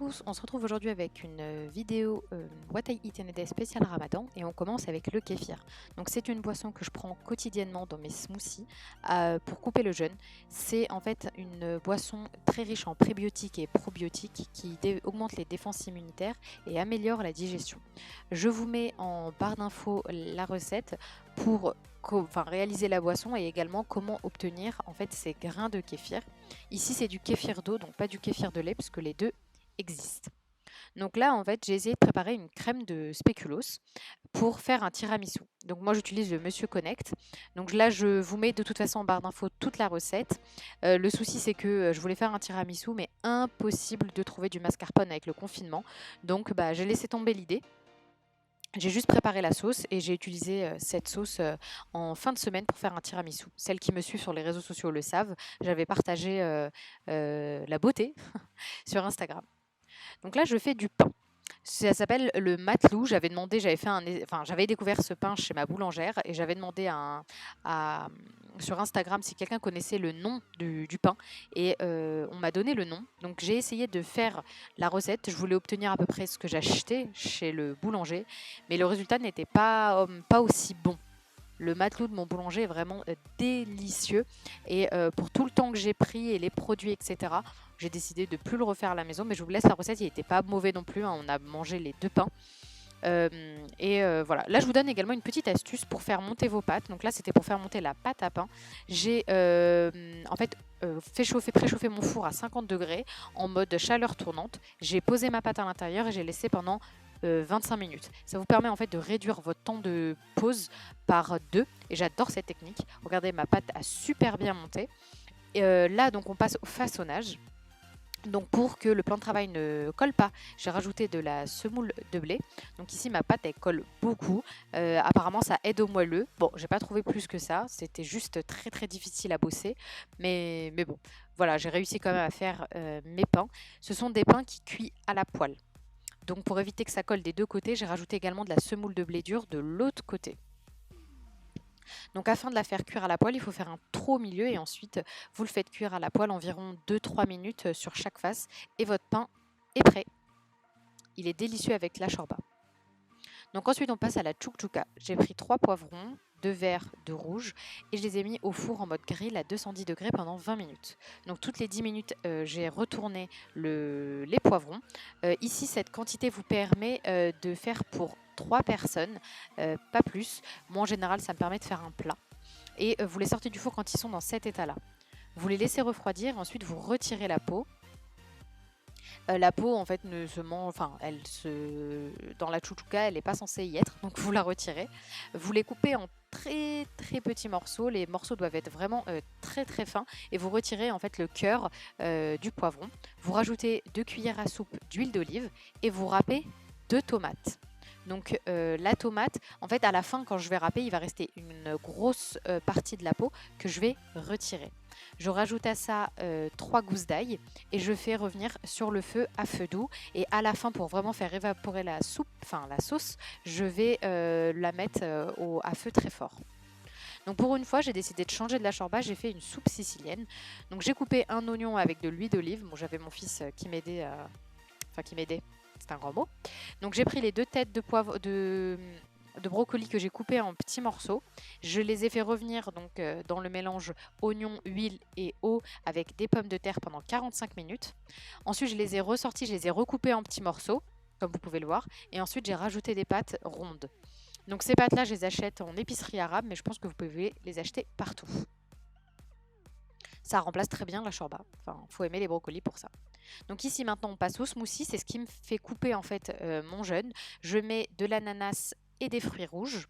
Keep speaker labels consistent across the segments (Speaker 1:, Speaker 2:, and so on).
Speaker 1: tous, on se retrouve aujourd'hui avec une vidéo What I Eat in a Day spécial Ramadan et on commence avec le kéfir. Donc c'est une boisson que je prends quotidiennement dans mes smoothies pour couper le jeûne. C'est en fait une boisson très riche en prébiotiques et probiotiques qui augmente les défenses immunitaires et améliore la digestion. Je vous mets en barre d'infos la recette pour réaliser la boisson et également comment obtenir en fait ces grains de kéfir. Ici c'est du kéfir d'eau, donc pas du kéfir de lait puisque les deux existent. Donc là en fait j'ai essayé de préparer une crème de spéculoos pour faire un tiramisu. Donc moi j'utilise le Monsieur Connect. Donc là je vous mets de toute façon en barre d'infos toute la recette. Le souci c'est que je voulais faire un tiramisu mais impossible de trouver du mascarpone avec le confinement. Donc j'ai laissé tomber l'idée. J'ai juste préparé la sauce et j'ai utilisé cette sauce en fin de semaine pour faire un tiramisu. Celles qui me suivent sur les réseaux sociaux le savent, j'avais partagé la beauté sur Instagram. Donc là, je fais du pain. Ça s'appelle le matelou. J'avais découvert ce pain chez ma boulangère et j'avais demandé sur Instagram si quelqu'un connaissait le nom du pain et on m'a donné le nom. Donc j'ai essayé de faire la recette. Je voulais obtenir à peu près ce que j'achetais chez le boulanger, mais le résultat n'était pas aussi bon. Le matelot de mon boulanger est vraiment délicieux et pour tout le temps que j'ai pris et les produits, etc., j'ai décidé de ne plus le refaire à la maison, mais je vous laisse la recette, il n'était pas mauvais non plus, hein, on a mangé les deux pains. Voilà. Là, je vous donne également une petite astuce pour faire monter vos pâtes. Donc là, c'était pour faire monter la pâte à pain. J'ai préchauffer mon four à 50 degrés en mode chaleur tournante. J'ai posé ma pâte à l'intérieur et j'ai laissé pendant 25 minutes. Ça vous permet en fait de réduire votre temps de pause par 2 et j'adore cette technique. Regardez, ma pâte a super bien monté. Là, donc, on passe au façonnage. Donc pour que le plan de travail ne colle pas, j'ai rajouté de la semoule de blé. Donc ici ma pâte elle colle beaucoup. Apparemment ça aide au moelleux. Bon, j'ai pas trouvé plus que ça. C'était juste très très difficile à bosser. Mais bon, voilà, j'ai réussi quand même à faire mes pains. Ce sont des pains qui cuisent à la poêle. Donc pour éviter que ça colle des deux côtés, j'ai rajouté également de la semoule de blé dur de l'autre côté. Donc afin de la faire cuire à la poêle, il faut faire un trou au milieu et ensuite vous le faites cuire à la poêle environ 2-3 minutes sur chaque face et votre pain est prêt. Il est délicieux avec la shorba. Donc ensuite on passe à la tchouk-tchouka. J'ai pris 3 poivrons, 2 verres de rouge et je les ai mis au four en mode grill à 210 degrés pendant 20 minutes. Donc toutes les 10 minutes j'ai retourné les poivrons. Ici cette quantité vous permet de faire pour 3 personnes, pas plus. Moi en général ça me permet de faire un plat. Et vous les sortez du four quand ils sont dans cet état-là. Vous les laissez refroidir, ensuite vous retirez la peau. La peau en fait ne se mange, enfin dans la chouchouka elle n'est pas censée y être, donc vous la retirez. Vous les coupez en très très petits morceaux, les morceaux doivent être vraiment très très fins et vous retirez en fait le cœur du poivron. Vous rajoutez 2 cuillères à soupe d'huile d'olive et vous râpez 2 tomates. Donc la tomate, en fait à la fin quand je vais râper, il va rester une grosse partie de la peau que je vais retirer. Je rajoute à ça 3 gousses d'ail et je fais revenir sur le feu à feu doux. Et à la fin, pour vraiment faire évaporer la sauce, je vais la mettre à feu très fort. Donc pour une fois, j'ai décidé de changer de la shorba, j'ai fait une soupe sicilienne. Donc j'ai coupé un oignon avec de l'huile d'olive. Bon, j'avais mon fils qui m'aidait, c'est un grand mot. Donc j'ai pris les 2 têtes de brocoli que j'ai coupé en petits morceaux. Je les ai fait revenir donc dans le mélange oignon, huile et eau avec des pommes de terre pendant 45 minutes. Ensuite, je les ai ressortis, je les ai recoupés en petits morceaux, comme vous pouvez le voir. Et ensuite, j'ai rajouté des pâtes rondes. Donc ces pâtes-là, je les achète en épicerie arabe, mais je pense que vous pouvez les acheter partout. Ça remplace très bien la shorba. Enfin, faut aimer les brocolis pour ça. Donc ici maintenant on passe au smoothie, c'est ce qui me fait couper en fait mon jeûne. Je mets de l'ananas et des fruits rouges.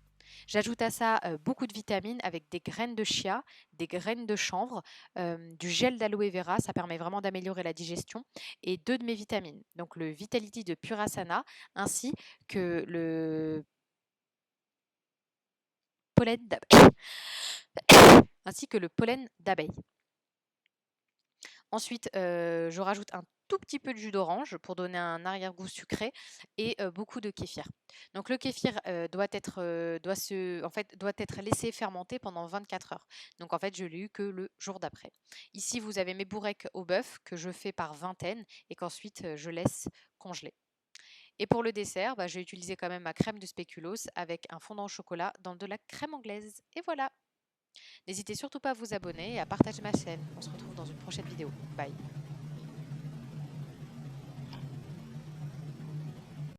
Speaker 1: J'ajoute à ça beaucoup de vitamines avec des graines de chia, des graines de chanvre, du gel d'aloe vera, ça permet vraiment d'améliorer la digestion, et 2 de mes vitamines, donc le Vitality de Purasana, ainsi que le pollen d'abeille. Ensuite, je rajoute un tout petit peu de jus d'orange pour donner un arrière-goût sucré et beaucoup de kéfir. Donc le kéfir doit être laissé fermenter pendant 24 heures. Donc en fait, je l'ai eu que le jour d'après. Ici, vous avez mes bourrecs au bœuf que je fais par vingtaine et qu'ensuite je laisse congeler. Et pour le dessert, j'ai utilisé quand même ma crème de spéculoos avec un fondant au chocolat dans de la crème anglaise. Et voilà! N'hésitez surtout pas à vous abonner et à partager ma chaîne. On se retrouve dans une prochaine vidéo. Bye!